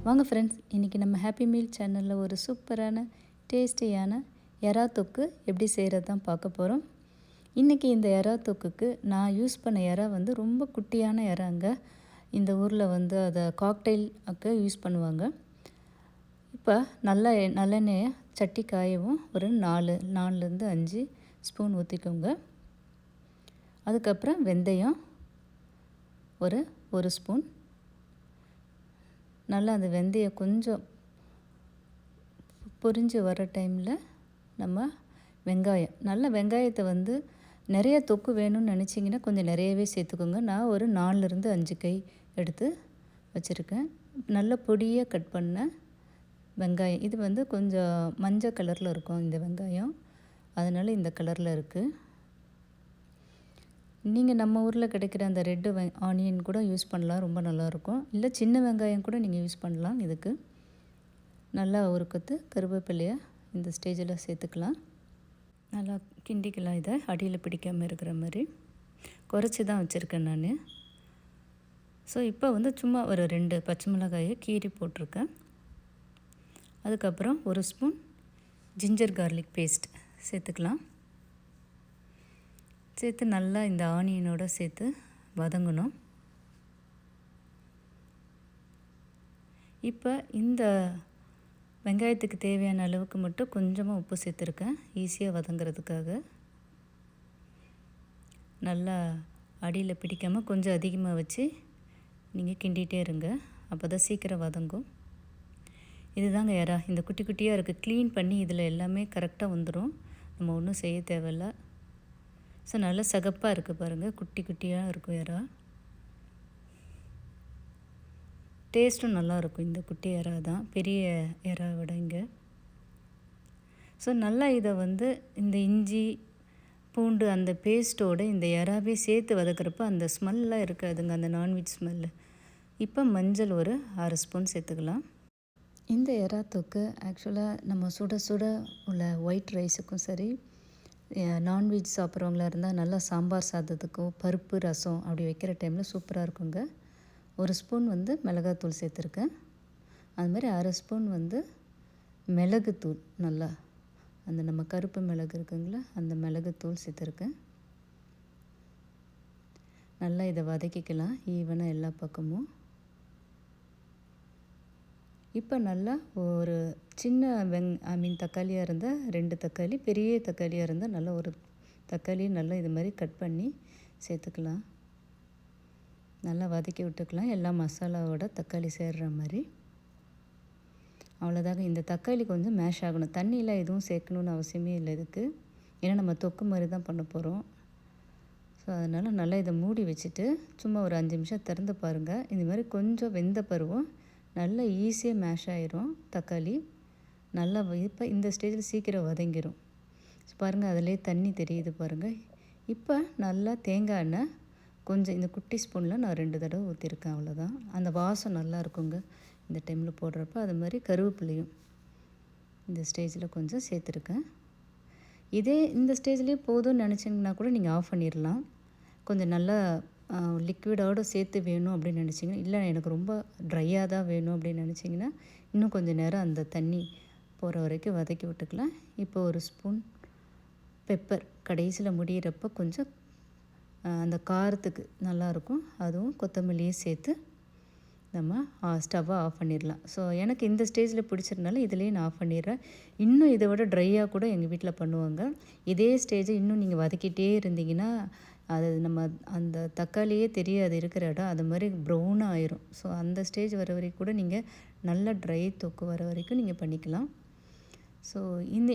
வாங்க ஃப்ரெண்ட்ஸ், இன்றைக்கி நம்ம ஹாப்பி மீல் சேனலில் ஒரு சூப்பரான டேஸ்டியான எறா தொக்கு எப்படி செய்கிறது தான் பார்க்க போகிறோம். இன்றைக்கி இந்த எறா தொக்குக்கு நான் யூஸ் பண்ண எறா வந்து ரொம்ப குட்டியான எறாங்க. இந்த ஊரில் வந்து அதை காக்டெயிலுக்கு யூஸ் பண்ணுவாங்க. இப்போ நல்லெண்ணெயை சட்டி காயவும் ஒரு 4லேருந்து 5 ஸ்பூன் ஊற்றிக்கோங்க. அதுக்கப்புறம் வெந்தயம் ஒரு ஸ்பூன். நல்லா அந்த வெந்தயம் கொஞ்சம் பொரிஞ்சு வர டைமில் நம்ம வெங்காயத்தை வந்து நிறைய தொக்கு வேணும்னு நினச்சிங்கன்னா கொஞ்சம் நிறையவே சேர்த்துக்கோங்க. நான் ஒரு 4லேருந்து 5 கை எடுத்து வச்சுருக்கேன். நல்ல பொடியாக கட் பண்ண வெங்காயம். இது வந்து கொஞ்சம் மஞ்சள் கலரில் இருக்கும் இந்த வெங்காயம், அதனால் இந்த கலரில் இருக்குது. நீங்கள் நம்ம ஊரில் கிடைக்கிற அந்த ரெட்டு ஆனியன் கூட யூஸ் பண்ணலாம், ரொம்ப நல்லாயிருக்கும். இல்லை சின்ன வெங்காயம் கூட நீங்கள் யூஸ் பண்ணலாம். இதுக்கு நல்லா ஒரு கொத்து கருவேப்பிலையை இந்த ஸ்டேஜில் சேர்த்துக்கலாம். நல்லா கிண்டிக்கலாம். இதை அடியில் பிடிக்காமல் இருக்கிற மாதிரி குறைச்சி தான் வச்சுருக்கேன் நான். ஸோ இப்போ வந்து சும்மா ஒரு 2 பச்சை மிளகாயை கீறி போட்டிருக்கேன். அதுக்கப்புறம் 1 ஸ்பூன் ஜிஞ்சர் கார்லிக் பேஸ்ட் சேர்த்துக்கலாம். சேர்த்து நல்லா இந்த ஆனியனோடு சேர்த்து வதங்கணும். இப்போ இந்த வெங்காயத்துக்கு தேவையான அளவுக்கு மட்டும் கொஞ்சமாக உப்பு சேர்த்துருக்கேன், ஈஸியாக வதங்கிறதுக்காக. நல்லா அடியில் பிடிக்காமல் கொஞ்சம் அதிகமாக வச்சு நீங்கள் கிண்டிகிட்டே இருங்க, அப்போ தான் சீக்கிரம் வதங்கும். இதுதாங்க எறா. இந்த குட்டி குட்டியாக இருக்குது. க்ளீன் பண்ணி இதில் எல்லாமே கரெக்டாக வந்துடும், நம்ம ஒன்றும் செய்ய தேவையில்லை. ஸோ நல்லா சகப்பாக இருக்குது பாருங்கள், குட்டி குட்டியாக இருக்கும் எறா. டேஸ்ட்டும் நல்லாயிருக்கும். இந்த குட்டி எறா தான் பெரிய எறா விட இங்கே. ஸோ நல்லா இதை வந்து இந்த இஞ்சி பூண்டு அந்த பேஸ்ட்டோடு இந்த எறாவே சேர்த்து வதக்கிறப்ப அந்த ஸ்மெல்லாம் இருக்காதுங்க, அந்த நான்வெஜ் ஸ்மெல்லு. இப்போ மஞ்சள் ஒரு 6 ஸ்பூன் சேர்த்துக்கலாம். இந்த எறா தொக்கு ஆக்சுவலாக நம்ம சுட சுட உள்ள ஒயிட் ரைஸுக்கும் சரி, நான்வெஜ் சாப்பிட்றவங்களா இருந்தால் நல்லா சாம்பார் சாதத்துக்கும் பருப்பு ரசம் அப்படி வைக்கிற டைமில் சூப்பராக இருக்குங்க. 1 ஸ்பூன் வந்து மிளகாத்தூள் சேர்த்துருக்கேன். அதுமாதிரி 1/2 ஸ்பூன் வந்து மிளகுத்தூள், நல்லா அந்த நம்ம கருப்பு மிளகு இருக்குங்களா, அந்த மிளகுத்தூள் சேர்த்துருக்கேன். நல்லா இதை வதக்கிக்கலாம் ஈவனாக எல்லா பக்கமும். இப்போ நல்லா ஒரு சின்ன தக்காளியாக இருந்தால் 2 தக்காளி, பெரிய தக்காளியாக இருந்தால் நல்லா ஒரு தக்காளி நல்லா இது மாதிரி கட் பண்ணி சேர்த்துக்கலாம். நல்லா வதக்கி விட்டுக்கலாம், எல்லா மசாலாவோட தக்காளி சேர்கிற மாதிரி. அவ்வளோதாங்க. இந்த தக்காளி கொஞ்சம் மேஷ் ஆகணும், தண்ணியெலாம் எதுவும் சேர்க்கணுன்னு அவசியமே இல்லை இதுக்கு, ஏன்னா நம்ம தொக்கு மாதிரி தான் பண்ண போகிறோம். ஸோ அதனால் நல்லா இதை மூடி வச்சுட்டு சும்மா ஒரு 5 நிமிஷம் திறந்து பாருங்கள். இந்த மாதிரி கொஞ்சம் வெந்த பருவம் நல்லா ஈஸியாக மேஷ் ஆகிரும் தக்காளி. நல்லா இப்போ இந்த ஸ்டேஜில் சீக்கிரம் வதங்கிடும். பாருங்கள், அதிலே தண்ணி தெரியுது பாருங்கள். இப்போ நல்லா தேங்காய் எண்ணெய் கொஞ்சம் இந்த குட்டி ஸ்பூனில் நான் 2 தடவை ஊற்றிருக்கேன், அவ்வளோதான். அந்த வாசம் நல்லா இருக்குங்க இந்த டைமில் போடுறப்ப. அது மாதிரி கருவேப்பிலையும் இந்த ஸ்டேஜில் கொஞ்சம் சேர்த்துருக்கேன். இந்த ஸ்டேஜ்லேயே போதும்னு நினச்சிங்கன்னா கூட நீங்கள் ஆஃப் பண்ணிடலாம். கொஞ்சம் நல்லா லிக்விடோடு சேர்த்து வேணும் அப்படின்னு நினச்சிங்கன்னா, இல்லை எனக்கு ரொம்ப ட்ரையாக தான் வேணும் அப்படின்னு நினச்சிங்கன்னா இன்னும் கொஞ்சம் நேரம் அந்த தண்ணி போகிற வரைக்கும் வதக்கி விட்டுக்கலாம். இப்போ 1 ஸ்பூன் பெப்பர் கடைசியில் முடிகிறப்ப கொஞ்சம் அந்த காரத்துக்கு நல்லாயிருக்கும், அதுவும் கொத்தமல்லியும் சேர்த்து நம்ம ஸ்டவ்வை ஆஃப் பண்ணிடலாம். ஸோ எனக்கு இந்த ஸ்டேஜில் பிடிச்சதுனால இதிலேயே நான் ஆஃப் பண்ணிடுறேன். இன்னும் இதை விட ட்ரையாக கூட எங்கள் வீட்டில் பண்ணுவாங்க. இதே ஸ்டேஜை இன்னும் நீங்கள் வதக்கிட்டே இருந்தீங்கன்னா அது நம்ம அந்த தக்காளியே தெரியாது இருக்கிற இடம், அது மாதிரி ப்ரௌனாக ஆயிரும். ஸோ அந்த ஸ்டேஜ் வர வரைக்கும் கூட நீங்கள் நல்ல ட்ரை தொக்கு வர வரைக்கும் நீங்கள் பண்ணிக்கலாம். ஸோ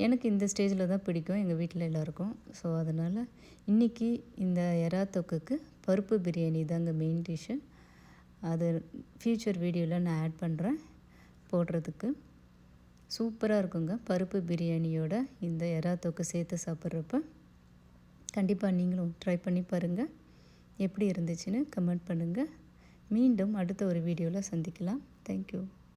எனக்கு இந்த ஸ்டேஜில் தான் பிடிக்கும் எங்கள் வீட்டில் எல்லாருக்கும். ஸோ அதனால் இன்றைக்கி இந்த எறா தொக்குக்கு பருப்பு பிரியாணி தாங்க மெயின் டிஷ்ஷு. அது ஃப்யூச்சர் வீடியோவில் நான் ஆட் பண்ணுறேன் போடுறதுக்கு. சூப்பராக இருக்குங்க பருப்பு பிரியாணியோட இந்த எறா தொக்கு சேர்த்து சாப்பிட்றப்ப. கண்டிப்பாக நீங்களும் ட்ரை பண்ணி பாருங்கள். எப்படி இருந்துச்சுன்னு கமெண்ட் பண்ணுங்கள். மீண்டும் அடுத்த ஒரு வீடியோவில் சந்திக்கலாம். தேங்க்யூ.